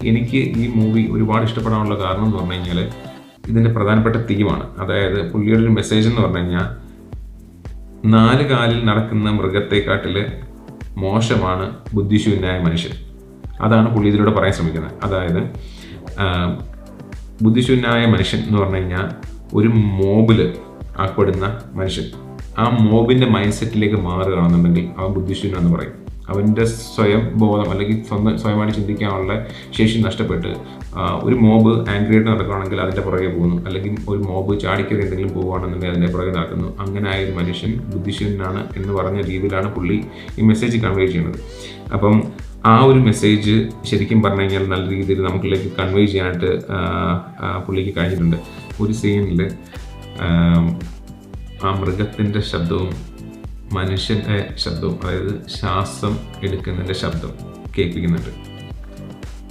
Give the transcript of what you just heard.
എനിക്ക് ഈ മൂവി ഒരുപാട് ഇഷ്ടപ്പെടാനുള്ള കാരണം എന്ന് പറഞ്ഞു കഴിഞ്ഞാൽ ഇതിൻ്റെ പ്രധാനപ്പെട്ട തീമാണ്. അതായത് പുള്ളിയുടെ ഒരു മെസ്സേജ് എന്ന് പറഞ്ഞു കഴിഞ്ഞാൽ 4 കാലിൽ നടക്കുന്ന മൃഗത്തെക്കാട്ടിൽ മോശമാണ് ബുദ്ധിശൂന്യനായ മനുഷ്യൻ. അതാണ് പുള്ളി ഇതിലൂടെ പറയാൻ ശ്രമിക്കുന്നത്. അതായത് ബുദ്ധിശൂന്യനായ മനുഷ്യൻ എന്ന് പറഞ്ഞു കഴിഞ്ഞാൽ ഒരു മോബിൽ അകപ്പെടുന്ന മനുഷ്യൻ. ആ മോബിൻ്റെ മൈൻഡ് സെറ്റിലേക്ക് മാറുകയാണെന്നുണ്ടെങ്കിൽ അവൻ ബുദ്ധിശൂന്യൻ എന്ന് പറയും. അവൻ്റെ സ്വയം ബോധം അല്ലെങ്കിൽ സ്വയമായിട്ട് ചിന്തിക്കാനുള്ള ശേഷി നഷ്ടപ്പെട്ട് ഒരു മോബ് ആംഗ്രി ആയിട്ട് നടക്കുകയാണെങ്കിൽ അതിൻ്റെ പുറകെ പോകുന്നു, അല്ലെങ്കിൽ ഒരു മോബ് ചാടിക്കറി എന്തെങ്കിലും പോവുകയാണെന്നുണ്ടെങ്കിൽ അതിൻ്റെ പുറകെ നടക്കുന്നു. അങ്ങനെ ആയ ഒരു മനുഷ്യൻ ബുദ്ധിശൂന്യനാണ് എന്ന് പറഞ്ഞ രീതിയിലാണ് പുള്ളി ഈ മെസ്സേജ് കൺവേ ചെയ്യുന്നത്. അപ്പം ആ ഒരു മെസ്സേജ് ശരിക്കും പറഞ്ഞു കഴിഞ്ഞാൽ നല്ല രീതിയിൽ നമുക്കിലേക്ക് കൺവേ ചെയ്യാനായിട്ട് പുള്ളിക്ക് കഴിഞ്ഞിട്ടുണ്ട്. ഒരു സീനിൽ ആ മൃഗത്തിൻ്റെ ശബ്ദവും മനുഷ്യൻ്റെ ശബ്ദവും, അതായത് ശ്വാസം എടുക്കുന്നതിൻ്റെ ശബ്ദം കേൾപ്പിക്കുന്നുണ്ട്.